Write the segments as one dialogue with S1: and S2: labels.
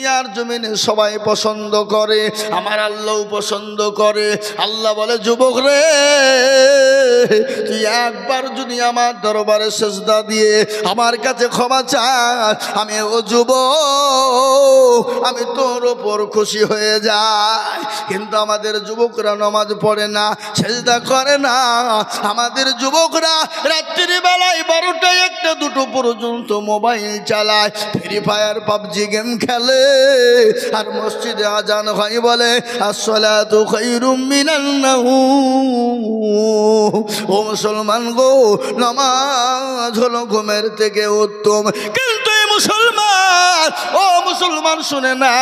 S1: দুনিয়ার জমিনে সবাই পছন্দ করে, আমার আল্লাহও পছন্দ করে। আল্লাহ বলে, যুবক রে, তুই একবার যদি আমার দরবারে সেজদা দিয়ে আমার কাছে ক্ষমা চাস, আমি ও যুবক, আমি তোর ওপর খুশি হয়ে যাই। কিন্তু আমাদের যুবকরা নামাজ পড়ে না, সেজদা করে না। আমাদের যুবকরা রাত্রি বেলায় 12টা 1টা 2টো পর্যন্ত মোবাইল চালায়, ফ্রি ফায়ার পাবজি গেম খেলে, আর মসজিদে আজান হয় বলে আসসালাতু খায়রুম মিনান নাওম। ও মুসলমান গো, নামাজ হলো ঘুমের থেকে উত্তম। কিন্তু এই মুসলমান, ও মুসলমান শুনে না,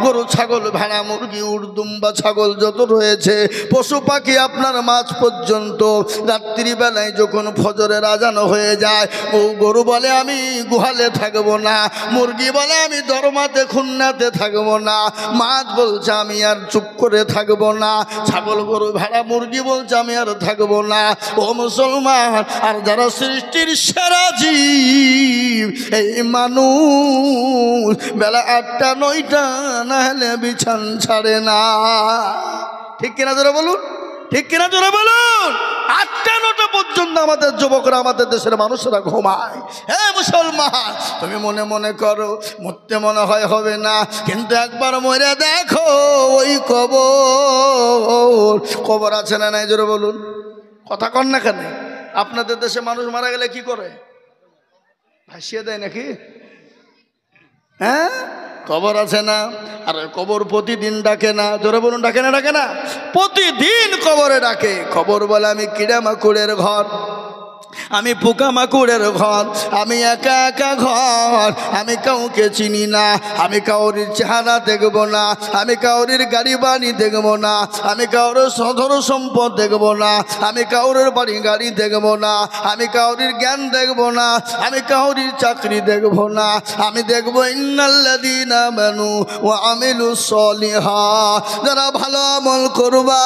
S1: গরু ছাগল ভেড়া মুরগি উট দুম্বা ছাগল যত রয়েছে পশু পাখি, আপনার মাছ পর্যন্ত রাত্রিবেলায় যখন ফজরের আজান হয়ে যায়, ও গরু বলে আমি গুহালে থাকবো না, মুরগি বলে আমি দরমাতে খুন্নাতে থাকবো না, মাছ বলছে আমি আর চুপ করে থাকবো না, ছাগল গরু ভেড়া মুরগি বলছে আমি আর থাকবো না। ও মুসলমান, আর যারা সৃষ্টির সেরা জীব এই মানুষ, বেলা 8টা 9টা না হলে বিছান ছাড়ে না। ঠিক কিনা জোরে বলুন, ঠিক কিনা জোরে বলুন। 8টা 9টা পর্যন্ত আমাদের যুবকরা, আমাদের দেশের মানুষেরা ঘুমায়। হে মুসলমান, তুমি মনে মনে করো মরতে মনে হয় হবে না, কিন্তু একবার মরে দেখো ওই কবর। কবর আছে না নাই জোরে বলুন, কথা কন না কেন? আপনাদের দেশে মানুষ মারা গেলে কি করে? ভাসিয়ে দেয় নাকি? হ্যাঁ, কবর আছে না? আর কবর প্রতিদিন ডাকে না, জোরে বলুন, ডাকে না? ডাকে না? প্রতিদিন কবরে ডাকে। কবর বলে আমি কিড়া মাকুড়ের ঘর, আমি পোকা মাকুড়ের ঘর, আমি একা একা ঘর, আমি কাউকে চিনি না, আমি কাউরির চেহারা দেখব না, আমি কাউরির গাড়ি বাড়ি দেখব না, আমি কাউরের সধর সম্পদ দেখব না, আমি কাউরের বাড়ি গাড়ি দেখব না, আমি কাউরির জ্ঞান দেখব না, আমি কাউরির চাকরি দেখব না, আমি দেখব ইন্নাল্লাযীনা আমানু ওয়া আমিলুস সলিহাত, যারা ভালো আমল করবা,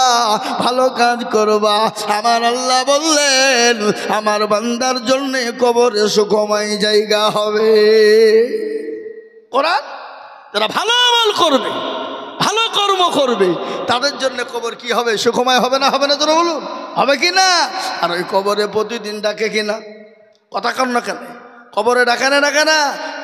S1: ভালো কাজ করবা। আমার আল্লাহ বললেন আমার বান্দার জন্য কবরে সুখময় জায়গা হবে। কোরআন, যারা ভালো আমল করবে, ভালো কর্ম করবে, তাদের জন্য কবর কি হবে? সুখময় হবে না? হবে না? তোরা বলুন, হবে কি না? আর ওই কবরে প্রতিদিন ডাকে কিনা? কথা কন না কেন? কবরে ডাকে না? ডাকে না?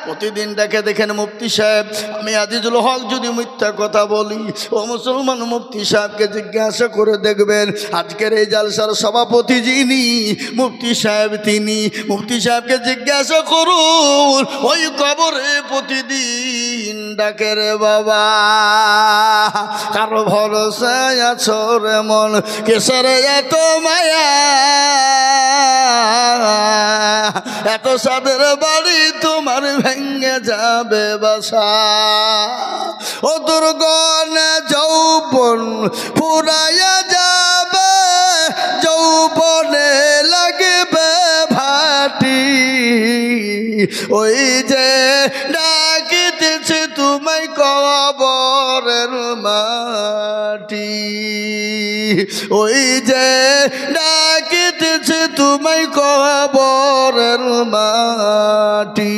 S1: প্রতিদিন ডাকে। দেখেন মুফতি সাহেব, আমি আজিজুল হক যদি মিথ্যা কথা বলি, ও মুসলমান, মুফতি সাহেবকে জিজ্ঞাসা করে দেখবেন, আজকের এই জালসার সভাপতি যিনি মুফতি সাহেব, তিনি মুফতি সাহেবকে জিজ্ঞাসা করুন, ওই কবরে প্রতিদিন ডাকে রে বাবা। কারো ভরসায় আছো রে মন, কেসের এত মায়া, এত সাদের বাড়ি তোমার ভেঙে যাবে বাসা। ও দুর্গনে যৌবন ফুরাইয়া যাবে, যৌবনে লাগবে ভাটি, ওই যে ডাকিতেছে তোমায় কবরের মাটি, ওই যে ডাকিতেছে তোমায় কবরের মাটি।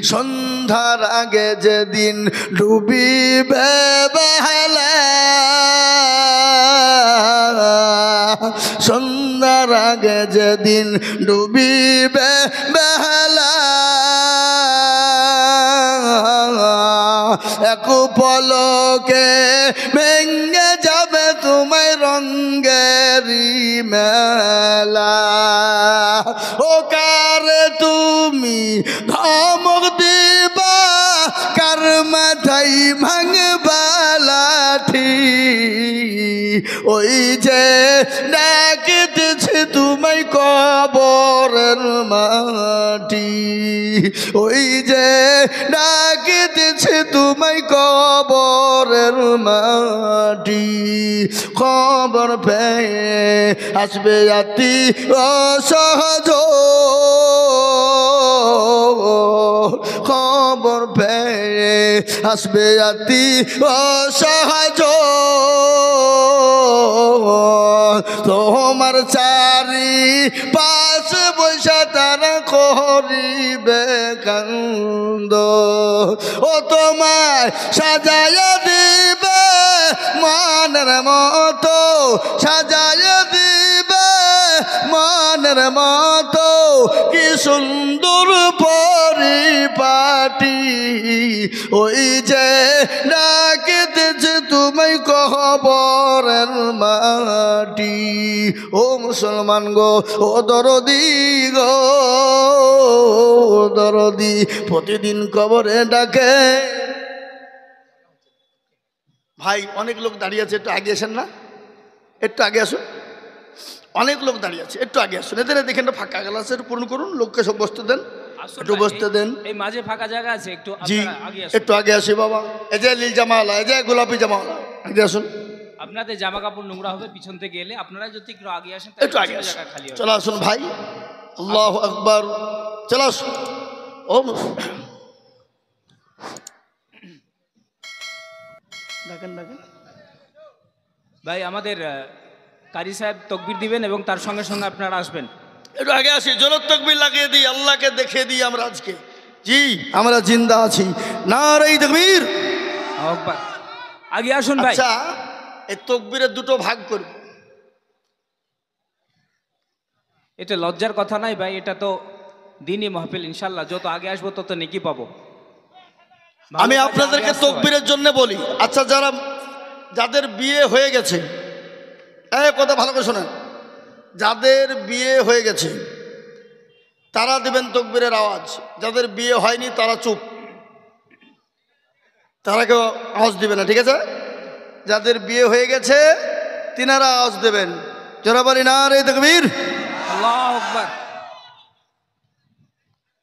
S1: সন্ধ্যার আগে যেদিন ডুবিবে বেলা, সন্ধ্যার আগে যেদিন ডুবিবে বেলা, এক পলকে ভেঙে যাবে তোমায় রঙ্গেরি মেলা। ও কারে তুমি ধমক দিবা, কার মাথায় ভাঙবা লাঠি, ওই যে ডাকিতেছে তোমায় কবরের মাটি, ওই যে ডাকিতেছে তোমায় কবরের মাটি। খবর পেয়ে আসবে আতি অসহজ, খবর পেয়ে আসবে আতি অসহজ, তোমার চারি পাশে বৈশা তারা করিবে কান্দ ও তোমায় সাজাইয়া দিবে মনের মতো সাজাইয়া দিবে মনের মতো কি সুন্দর পরিপাটি ওই যে ডাকিতেছে তুমি কবরের মাটি ও মুসলমান গো ও দরদি গো দরদি প্রতিদিন কবরে ডাকে ভাই অনেক লোক দাঁড়িয়ে আছে একটু আগে আসেন না একটু আগে আসুন অনেক লোক দাঁড়িয়ে আছে একটু আগে আসুন এদের দেখেন ফাঁকা গ্লাসের পূরণ করুন লোককে সব বসতে দেন একটু বসতে দেন
S2: এই মাঝে ফাঁকা জায়গা আছে একটু
S1: জি একটু আগে আসি বাবা এই যে নীল জামাওয়ালা এই যে গোলাপি জামাওয়ালা আগে আসুন
S2: আপনাদের জামা কাপড় নোংরা হবে পিছন থেকে এলে আপনারা যদি একটু আগে আসেন
S1: একটু আগে জায়গা খালি হবে চলো আসুন ভাই আল্লাহু আকবার চলো আসুন ও দেখেন দেখেন
S2: ভাই আমাদের কারি সাহেব তাকবীর দিবেন এবং তার সঙ্গে সঙ্গে আপনারা আসবেন
S1: একটু আগে আসি জোরত তাকবীর লাগিয়ে দিই আল্লাহকে দেখিয়ে দিই আমরা আজকে জি আমরা জিন্দা আছি নারে তাকবীর
S2: আকবার আগে আসুন ভাই
S1: আচ্ছা এই তাকবীরের দুটো ভাগ করব
S2: এটা লজ্জার কথা নাই ভাই এটা তো দ্বীনি মাহফিল ইনশাআল্লাহ যত আগে আসবো তত নেকি পাবো
S1: আমি আপনাদেরকে তাকবীরের জন্য বলি আচ্ছা যাদের বিয়ে হয়ে গেছে এই কথা ভালো করে শোনেন যাদের বিয়ে হয়ে গেছে তারা দিবেন তাকবীরের আওয়াজ যাদের বিয়ে হয়নি তারা চুপ তারা কেউ আওয়াজ দিবে না ঠিক আছে যাদের বিয়ে হয়ে গেছে তিনারা আওয়াজ দেবেন জোরে বলি নারে তাকবীর
S2: আল্লাহু আকবার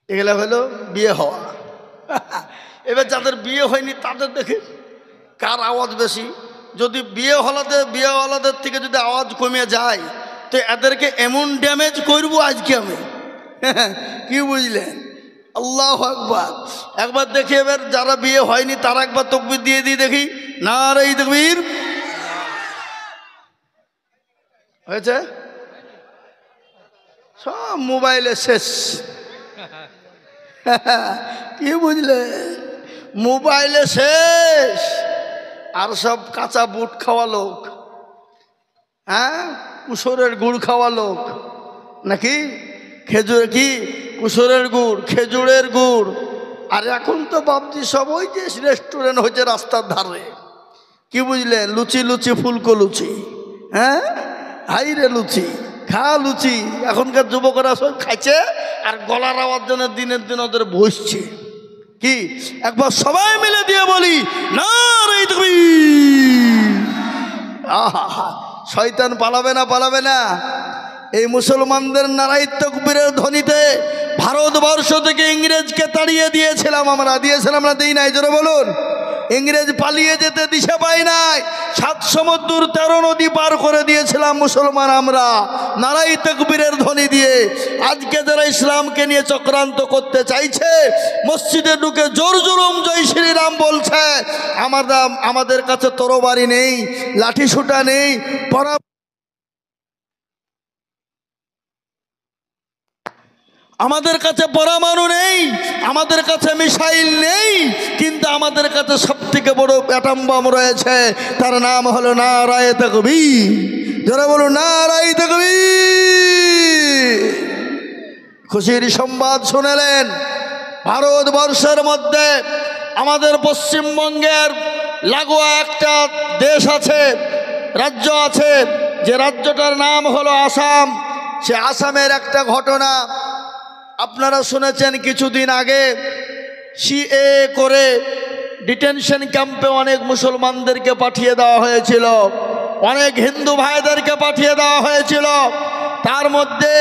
S1: এগুলা হলো বিয়ে হওয়া এবার যাদের বিয়ে হয়নি তাদের দেখে কার আওয়াজ বেশি যদি বিয়েওয়ালাদের থেকে যদি আওয়াজ কমে যায় তো এদেরকে এমন ড্যামেজ করবো আজকে আমি কি বুঝলেন আল্লাহু আকবার একবার দেখি এবার যারা বিয়ে হয়নি তারা একবার তাকবীর দিয়ে দিই দেখি নারে তাকবীর হয়েছে সব মোবাইলে শেষ কি বুঝলে মোবাইলে শেষ আর সব কাঁচা বুট খাওয়া লোক হ্যাঁ কুসরের গুড় খাওয়া লোক নাকি খেজুর কি কুসরের গুড় খেজুরের গুড় আর এখন তো ভাবছি সব ওই যে রেস্টুরেন্ট হয়েছে রাস্তার ধারে কি বুঝলেন লুচি লুচি ফুলকো লুচি হ্যাঁ হাই রে লুচি খা লুচি এখনকার যুবকরা সব খাইছে আর গলার আওয়াজ জন্য দিনের দিন ওদের বসছে কি একবার সবাই মিলে দিয়ে বলি নারে তাকবীর আহা শয়তান পালাবে না এই মুসলমানদের নারাই তাকবীরের ধ্বনিতে ভারতবর্ষ থেকে ইংরেজকে তাড়িয়ে দিয়েছিলাম না দিই নাই জোরে বলুন ইংরেজ পালিয়ে যেতে দিশা পাই নাই 7 সমুদ্র 13 নদী পার করে দিয়েছিলাম মুসলমান আমরা নারাই তাকবীরের ধ্বনি দিয়ে আজকে যারা ইসলামকে নিয়ে চক্রান্ত করতে চাইছে মসজিদে ঢুকে জোর জুলুম জয় শ্রীরাম বলছে আমাদের কাছে তরবারি নেই লাঠি সুটা নেই আমাদের কাছে পরমাণু নেই আমাদের কাছে মিসাইল নেই কিন্তু আমাদের কাছে সবথেকে বড় অ্যাটম বম রয়েছে তার নাম হলো নারায়ে তাকবীর যারা বলো নারায়ে তাকবীর খুশির সংবাদ শুনলেন ভারতবর্ষের মধ্যে আমাদের পশ্চিমবঙ্গের লাগোয়া একটা দেশ আছে রাজ্য আছে যে রাজ্যটার নাম হলো আসাম সে আসামের একটা ঘটনা আপনারা শুনেছেন কিছুদিন আগে সিএ করে ডিটেনশন ক্যাম্পে অনেক মুসলমানদেরকে পাঠিয়ে দেওয়া হয়েছিল অনেক হিন্দু ভাইদেরকে পাঠিয়ে দেওয়া হয়েছিল তার মধ্যে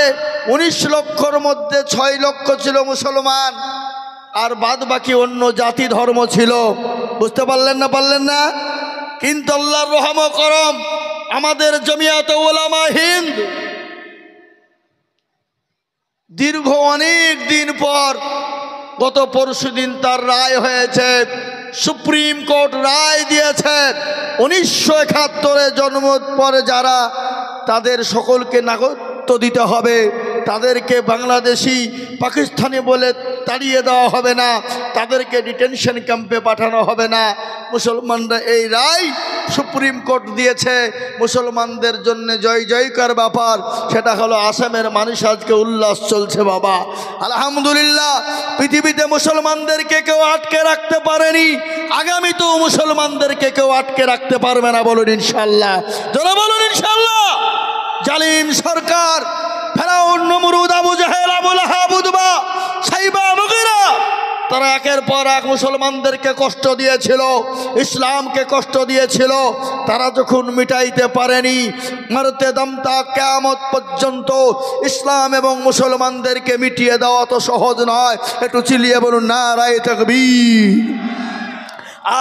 S1: 19 লক্ষর মধ্যে 6 লক্ষ ছিল মুসলমান আর বাদ বাকি অন্য জাতি ধর্ম ছিল বুঝতে পারলেন না কিন্তু আল্লাহর রহম ও করম আমাদের জমিয়াতে উলামা হিন্দ দীর্ঘ অনেক দিন পর গত পরশুদিন তার রায় হয়েছে সুপ্রিম কোর্ট রায় দিয়েছে 1971 জন্ম পরে যারা তাদের সকলকে নাগরিকত্ব দিতে হবে, তাদেরকে বাংলাদেশি পাকিস্তানি বলে তাড়িয়ে দেওয়া হবে না, তাদেরকে ডিটেনশন ক্যাম্পে পাঠানো হবে না। মুসলমানরা এই রায় সুপ্রিম কোর্ট দিয়েছে, মুসলমানদের জন্য জয় জয়কার ব্যাপার। সেটা হলো আসামের মানুষ আজকে উল্লাস চলছে বাবা, আলহামদুলিল্লাহ। পৃথিবীতে মুসলমানদেরকে কেউ আটকে রাখতে পারেনি, আগামীতেও মুসলমানদেরকে কেউ আটকে রাখতে পারবে না, বলুন ইনশাআল্লাহ, যারা বলুন ইনশাআল্লাহ। জালিম সরকার, ফেরাউন, নমরুদ, আবু জাহেল, আবু লাহাব, উতবা, সাইবা, মুগীরা, তারা একের পর এক মুসলমানদেরকে কষ্ট দিয়েছিল, ইসলামকে কষ্ট দিয়েছিল। তারা যখন মিটাইতে পারেনি, মরতে দমতা কিয়ামত পর্যন্ত ইসলাম এবং মুসলমানদেরকে মিটিয়ে দেওয়া তো সহজ নয়। একটু চিল্লিয়ে বলুন নারায়ে তাকবীর।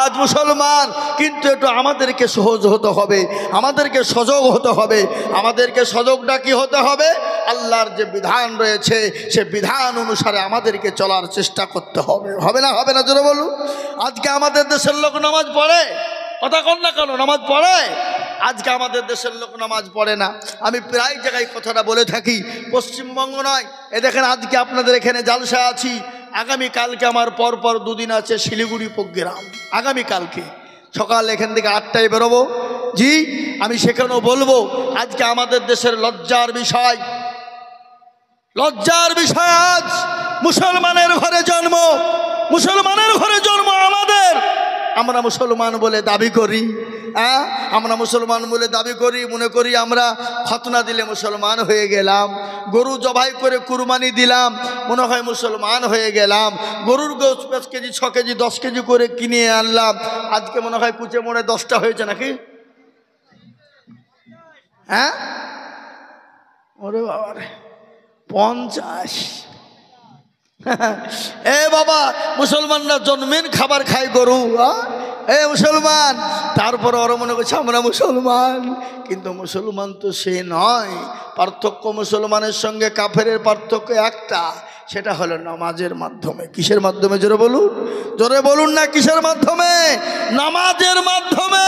S1: আজ মুসলমান, কিন্তু একটু আমাদেরকে সহজ হতে হবে, আমাদেরকে সজাগ হতে হবে। আমাদেরকে সজাগটা কি হতে হবে? আল্লাহর যে বিধান রয়েছে সে বিধান অনুসারে আমাদেরকে চলার চেষ্টা করতে হবে। হবে না? হবে না, জোরে বলুন। আজকে আমাদের দেশের লোক নামাজ পড়ে, কথা কন না কেন, নামাজ পড়ে? আজকে আমাদের দেশের লোক নামাজ পড়ে না। আমি প্রায় জায়গায় কথাটা বলে থাকি, পশ্চিমবঙ্গ নয়, এ দেখেন আজকে আপনাদের এখানে জালসা আছি, আগামীকালকে আমার পরপর দুদিন আছে শিলিগুড়ি প্রোগ্রাম। আগামীকালকে সকাল এখান থেকে 8টায় বেরোবো, জি, আমি সেখানেও বলবো। আজকে আমাদের দেশের লজ্জার বিষয়, লজ্জার বিষয়, আজ মুসলমানের ঘরে জন্ম, মুসলমানের ঘরে জন্ম আমাদের। আমরা মুসলমান বলে দাবি করি, হ্যাঁ, আমরা মুসলমান বলে দাবি করি, মনে করি আমরা খতনা দিলে মুসলমান হয়ে গেলাম, গরু জবাই করে কুরবানি দিলাম, মনে হয় মুসলমান হয়ে গেলাম, গরুর গোশত 5 কেজি 6 কেজি 10 কেজি করে কিনে আনলাম, আজকে মনে হয় কুচে মোড়ে 10টা হয়েছে নাকি, হ্যাঁ? ওরে বাবা রে, 50। এ বাবা, মুসলমানরা জন্মের খাবার খায় গরু, এ মুসলমান, তারপর ওরা মনে করছে আমরা মুসলমান, কিন্তু মুসলমান তো সে নয়। পার্থক্য মুসলমানের সঙ্গে কাফেরের পার্থক্য একটা, সেটা হলো নামাজের মাধ্যমে। কিসের মাধ্যমে? জোরে বলুন, জোরে বলুন না, কিসের মাধ্যমে? নামাজের মাধ্যমে।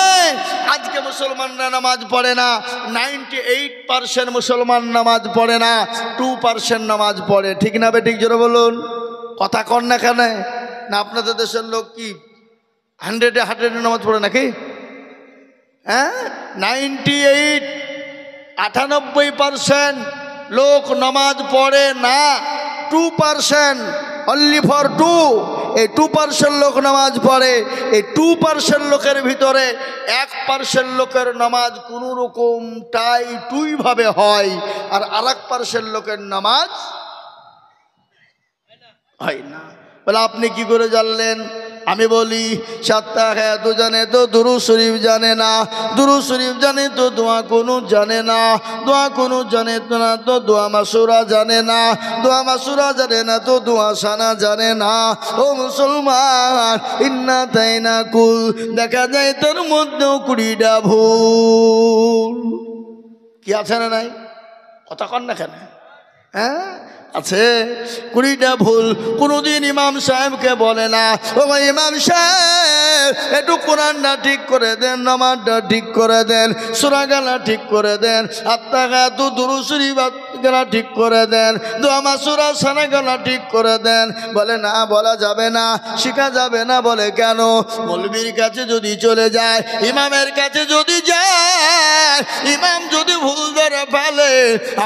S1: আজকে মুসলমানরা নামাজ পড়ে না, 98% মুসলমান নামাজ পড়ে না, 2% নামাজ পড়ে, ঠিক না বেঠিক? জোরে বলুন, কথা কন না কেন? না আপনাদের দেশের লোক কি 100-100 নামাজ পড়ে নাকি? হ্যাঁ, 98% লোক নামাজ পড়ে না, 2%, অনলি ফর 2, এই 2% লোক নামাজ পড়ে। এই 2% লোকের ভিতরে 1% লোকের নামাজ কোনো রকম টুইভাবে হয়, আর 1% লোকের নামাজ হয় না। বলে আপনি কি করে জানলেন? আমি বলি, 7টা খায়াত জানে তো দুরূদ শরীফ জানে না, দুরূদ শরীফ জানে তো দোয়া কুনুত জানে না, দোয়া কুনুত জানে তো না তো দোয়া মাসুরা জানে না, দোয়া মাসুরা জানে না তো দোয়া সানা জানে না। ও মুসলমান, ইন্না তাইনা কুল, দেখা যায় তোর মধ্যেও 20টা ভুল। কি আছে না নাই? কথা কন না কেন? হ্যাঁ, আছে 20টা ভুল। কোনোদিন ইমাম সাহেবকে বলে না, ও ভাই ইমাম সাহেব একটু কোরআনটা ঠিক করে দেন, নামাজটা ঠিক করে দেন, সূরা গালা ঠিক করে দেন, আত্মাগাতু দুরূদ শরীফ গালা ঠিক করে দেন, দোয়া মাসুরা সানা গালা ঠিক করে দেন। বলে না, বলা যাবে না, শেখা যাবে না। বলে কেন? মৌলবীর কাছে যদি চলে যায়, ইমামের কাছে যদি যায়, ইমাম যদি ভুল ধরে ফেলে,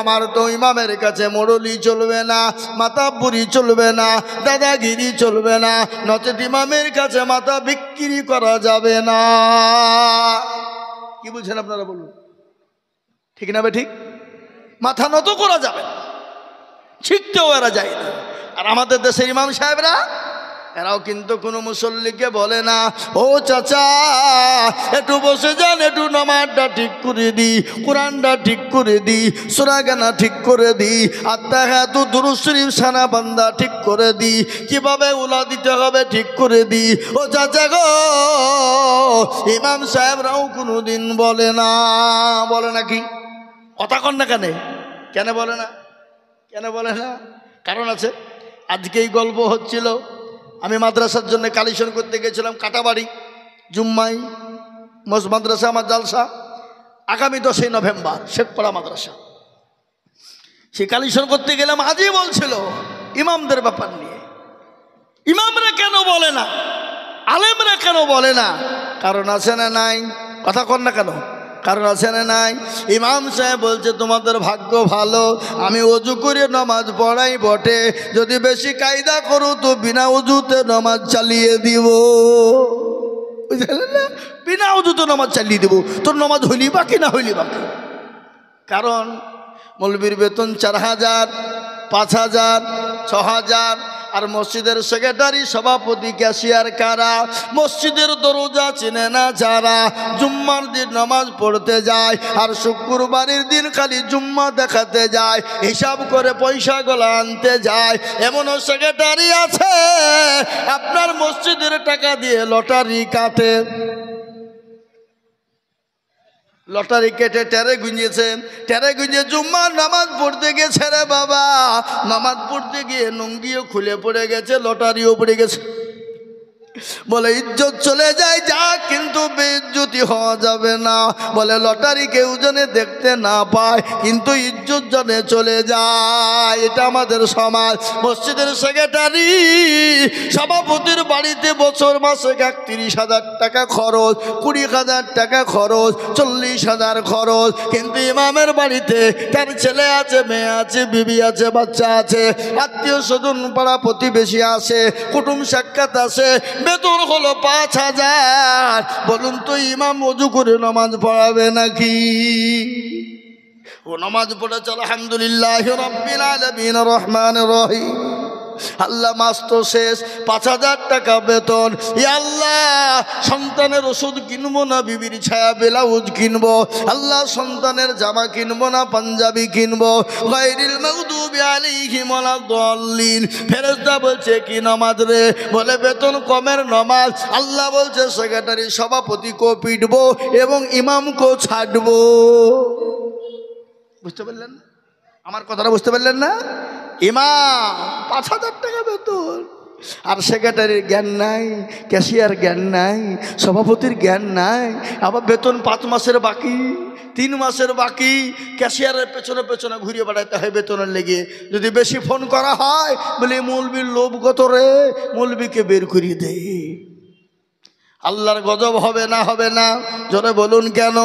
S1: আমার তো ইমামের কাছে মোড়লি চলবে না, মাতাব্বুরি চলবে না, দাদাগিরি চলবে না, নচেত ইমামের কাছে মাথা বিক্রি করা যাবে না। কি বুঝছেন আপনারা বলুন, ঠিক না? ঠিক, মাথা নত করা যাবে না, শিখতেও এরা যায় না। আর আমাদের দেশের ইমাম সাহেবরা, এরাও কিন্তু কোনো মুসল্লিকে বলে না, ও চাচা একটু বসে যান, একটু নামাজটা ঠিক করে দি, কোরআনটা ঠিক করে দি, সূরা গানা ঠিক করে দি, আত্মাগাতু দুরূদ শরীফ সানা বান্দা ঠিক করে দি, কিভাবে উলা দিতে হবে ঠিক করে দি। ও চাচা গো, ইমাম সাহেবরাও কোনোদিন বলে না। বলে নাকি? কথা কন না কেন? কেন বলে না? কেন বলে না? কারণ আছে। আজকে এই গল্প হচ্ছিল, আমি মাদ্রাসার জন্য কালেকশন করতে গেছিলাম কাটাবাড়ি জুম্মাই মাদ্রাসা, আমার জালসা আগামী 10ই নভেম্বর, শেখপাড়া মাদ্রাসা। সে কালেকশন করতে গেলাম, আজই বলছিল ইমামদের ব্যাপার নিয়ে। ইমামরা কেন বলে না, আলেমরা কেন বলে না? কারণ আছে না নাই? কথা কর না কেন? কারণ আছে না নাই? ইমাম সাহেব বলছে তোমাদের ভাগ্য ভালো, আমি অজু করে নামাজ পড়াই বটে, যদি বেশি কায়দা করো তো বিনা অজুতে নামাজ চালিয়ে দিব। বুঝলেন না? বিনা অজুতে নামাজ চালিয়ে দেবো, তোর নামাজ হইলি বাকি না হইলি বাকি। কারণ মৌলবীর বেতন 4,000, 5,000, 6,000, আর মসজিদের সেক্রেটারি, সভাপতি, ক্যাশিয়ার কারা? মসজিদের দরজা চিনে না যারা, জুম্মার দিন নামাজ পড়তে যায় আর শুক্রবারের দিন খালি জুম্মা দেখাতে যায়, হিসাব করে পয়সাগুলো আনতে যায়। এমনও সেক্রেটারি আছে আপনার মসজিদের টাকা দিয়ে লটারি কাটে, লটারি কেটে টেরে গুঁজেছে, টেরে গুঁজে জুম্মার নামাজ পড়তে গেছে রে বাবা, নামাজ পড়তে গিয়ে লুঙ্গিও খুলে পড়ে গেছে, লটারিও পড়ে গেছে। বলে ইজ্জত চলে যায় যা, কিন্তু বেইজ্জতি হওয়া যাবে না। বলে লটারি কেউ জনে দেখতে না পায়, কিন্তু ইজ্জত জনে চলে যায়। এটা আমাদের সমাজ। মসজিদের সেক্রেটারি, সভাপতির বাড়িতে বছর মাসে 31,000 টাকা খরচ, 20,000 টাকা খরচ, 40,000 খরচ, কিন্তু ইমামের বাড়িতে তার ছেলে আছে, মেয়ে আছে, বিবি আছে, বাচ্চা আছে, আত্মীয় স্বজন পাড়া প্রতিবেশী আছে, কুটুম সাক্ষাৎ আছে, বেতন হলো 5,000। বলুন তো ইমাম ওযু করে নামাজ পড়াবে নাকি? ও নামাজ পড়েছে আলহামদুলিল্লাহি রাব্বিল আলামিন রহমানির রহিম। আল্লাহ মাস তো শেষ, 5,000 টাকা বেতন। ইয়া আল্লাহ, সন্তানের ওষুধ কিনবো না বিবির ছায়া ব্লাউজ কিনবো, আল্লাহ সন্তানের জামা কিনবো না পাঞ্জাবি কিনবো। গায়রিল মাগদুবি আলাইহিম ওয়ালাদ-দাল্লিন। ফেরেশতা বলছে কি নামাজ রে? বলে বেতন কমের নামাজ। আল্লাহ বলছে সেক্রেটারি, সভাপতিকেও পিটবো এবং ইমামকেও ছাড়বো। বুঝতে পারলেন? আমার কথাটা বুঝতে পারলেন না? ইমাম 5,000 টাকা বেতন, আর সেক্রেটারির জ্ঞান নাই, ক্যাশিয়ার জ্ঞান নাই, সভাপতির জ্ঞান নাই, আবার বেতন 5 মাসের বাকি, 3 মাসের বাকি, ক্যাশিয়ারের পেছনে পেছনে ঘুরিয়ে বেড়াতে হয় বেতনের লেগে। যদি বেশি ফোন করা হয় বলে মৌলবীর লোভ কত রে, মৌলবীকে বের করিয়ে দেয়। আল্লাহর গজব হবে না? হবে না? জোরে বলুন কেন?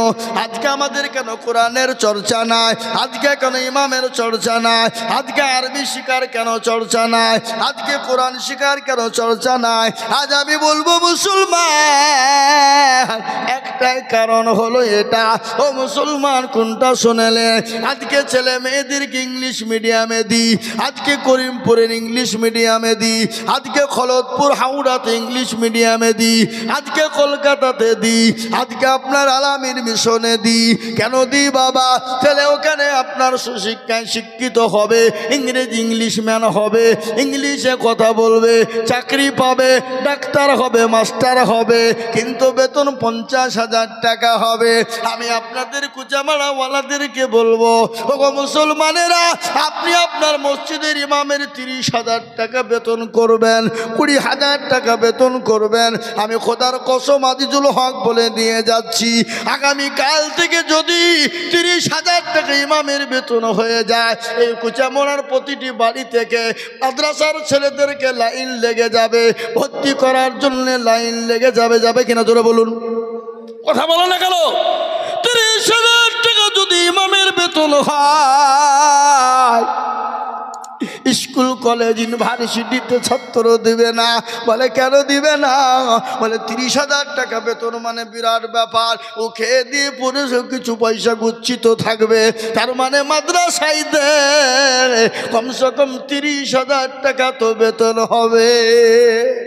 S1: আজকে আমাদের কেন কোরআনের চর্চা নাই? আজকে কেন ইমামের চর্চা নাই? আজকে আরবি শিকার কেন চর্চা নাই? আজকে কোরআন শিকার কেন চর্চা নাই? আজ আমি বলবো মুসলমান, একটাই কারণ হলো এটা। ও মুসলমান, কোনটা শুনেলে? আজকে ছেলে মেয়েদেরকে ইংলিশ মিডিয়ামে দিই, আজকে করিমপুরের ইংলিশ মিডিয়ামে দিই, আজকে খলতপুর হাওড়াতে ইংলিশ মিডিয়ামে দিই, আজকে কলকাতাতে দিই, আজকে আপনার আলামিন মিশনে দিই। কেন দিই বাবা? ছেলে ওখানে আপনার সুশিক্ষায় শিক্ষিত হবে, ইংরেজি ইংলিশম্যান হবে, ইংলিশে কথা বলবে, চাকরি পাবে, ডাক্তার হবে, মাস্টার হবে, কিন্তু বেতন 50,000 টাকা হবে। আমি আপনাদের কুচামারাওয়ালাদেরকে বলবো, ওগো মুসলমানেরা, আপনি আপনার মসজিদের ইমামের 30,000 টাকা বেতন করবেন, 20,000 টাকা বেতন করবেন। আমি খোদার কসম আজিজুল হক বলে দিয়ে যাচ্ছি, আগামীকাল থেকে যদি 30,000 টাকা ইমামের বেতন হয়ে যায়, এই কুচামোড়ার প্রতিটি বাড়ি থেকে মাদ্রাসার ছেলেদেরকে লাইন লেগে যাবে, ভর্তি করার জন্য লাইন লেগে যাবে। যাবে কিনা জোরে বলুন? কথা বলো না কেন? 30,000 টাকা যদি ইমামের বেতন হয়, স্কুল কলেজ ইউনিভার্সিটিতে ছাত্র দিবে না। বলে কেন দিবে না? বলে 30,000 টাকা বেতন মানে বিরাট ব্যাপার, ও খেয়ে দিয়ে পরে কিছু পয়সা গুচ্ছিত থাকবে, তার মানে মাদ্রাসায় কমসে কম 30,000 টাকা তো বেতন হবে,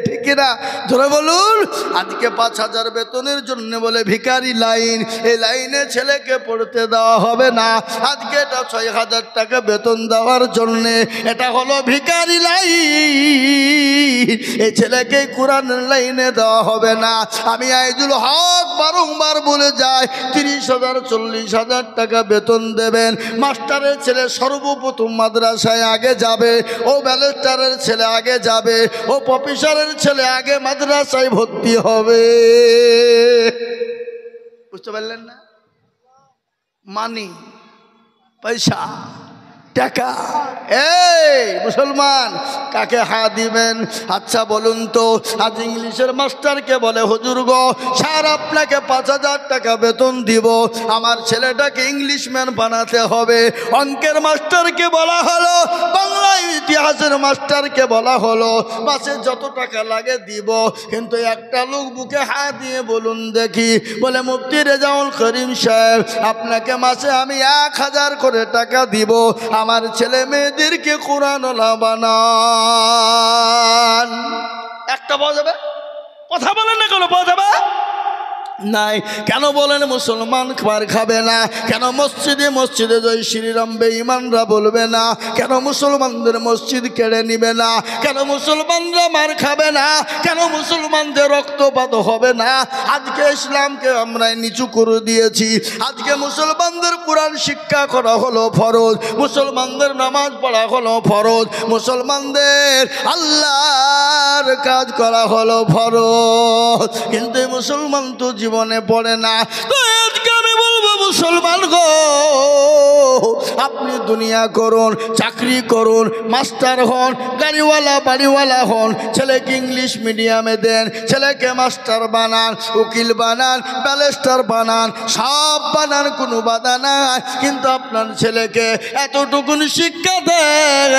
S1: ঠিক না? ধরে বলুন। আজকে 5,000 বেতনের জন্য বলে ভিখারি লাইন, এই লাইনে ছেলেকে পড়তে দেওয়া হবে না। আজকে এটা 6,000 টাকা বেতন দেওয়ার জন্যে, এটা হলো ভিখারি লাইন, এই ছেলেকে কোরআনের লাইনে দেওয়া হবে না। আমি আইজুল হক বারংবার বলে যাই, 30,000 40,000 টাকা বেতন দেবেন। মাস্টারের ছেলে সর্বপ্রথম মাদ্রাসায় আগে যাবে, ও ব্যালেস্টারের ছেলে আগে যাবে, ও প্রফেসরের ছেলে আগে মাদ্রাসায় ভর্তি হবে। বুঝতে পারলেন না? মানি, পয়সা, টাকা। এই মুসলমান, কাকে হা দিবেন? আচ্ছা বলুন তো, আজ ইংলিশের মাস্টারকে বলে হুজুর গো, স্যার আপনাকে 5,000 টাকা বেতন দিব, আমার ছেলেটাকে ইংলিশম্যান বানাতে হবে। অঙ্কের মাস্টারকে বলা হলো, বাংলা ইতিহাসের মাস্টারকে বলা হলো, মাসে যত টাকা লাগে দিব। কিন্তু একটা লোক বুকে হা দিয়ে বলুন দেখি, বলে মুফতি রেজাউল করিম সাহেব, আপনাকে মাসে আমি 1,000 করে টাকা দিব, আমার ছেলে মেয়েদেরকে কোরআনওয়ালা বানান। একটা পাওয়া যাবে? কথা বলেন না, কেন পাওয়া যাবে নাই? কেন বলেন মুসলমান মার খাবে না? কেন মসজিদে মসজিদে জয় শ্রীরাম বেঈমানরা বলবে না? কেন মুসলমানদের মসজিদ কেড়ে নিবে না? কেন মুসলমানরা মার খাবে না? কেন মুসলমানদের রক্তপাত হবে না? আজকে ইসলামকে আমরা নিচু করে দিয়েছি। আজকে মুসলমানদের কোরআন শিক্ষা করা হলো ফরজ, মুসলমানদের নামাজ পড়া হলো ফরজ, মুসলমানদের আল্লাহর কাজ করা হলো ফরজ। কিন্তু মুসলমান তো জীবনে পড়ে না। তো আজকে আমি বলবো মুসলমান গো, আপনি দুনিয়া করুন, চাকরি করুন, মাস্টার হন, গাড়িওয়ালা বাড়িওয়ালা হন, ছেলেকে ইংলিশ মিডিয়ামে দেন, ছেলেকে মাস্টার বানান, উকিল বানান, ব্যারিস্টার বানান, সব বানান, কোনো বাধা নাই। কিন্তু আপনার ছেলেকে এতটুকুন শিক্ষা দেন,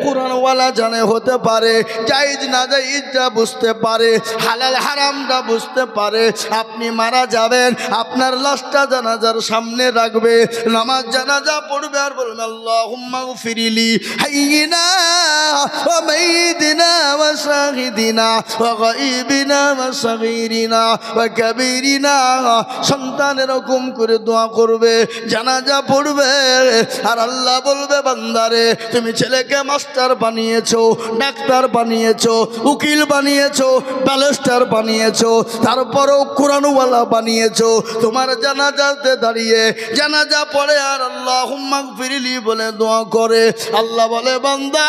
S1: কোরআনওয়ালা জানে হতে পারে, জায়েজ না জায়েজটা বুঝতে পারে, হালাল হারামটা বুঝতে পারে। আপনি মারা যাবেন, আপনার লাশটা জানাজার সামনে রাখবে, নামাজ জানাজা পড়বে, আর বলবে আল্লাহুম্মা গফিরলি হাইয়িনা ওয়া মাইয়িতিনা ওয়া শাহিদিনা ওয়া গায়বিনা ওয়া সাগীরিনা ওয়া কাবীরিনা। সন্তান এরকম করে দোয়া করবে, জানাজা পড়বে, আর আল্লাহ বলবে বান্দারে, তুমি ছেলেকে মাস্টার বানিয়েছো, ডাক্তার বানিয়েছো, উকিল বানিয়েছো, ব্যারিস্টার বানিয়েছো, তারপরেও কোরআনওয়ালা বানিয়েছো। তোমার জানাজাতে দাঁড়িয়ে জানাজা পড়ে আর আল্লাহুম্মা গফিরলি বলে দোয়া করে, আল্লাহ বলে বান্দা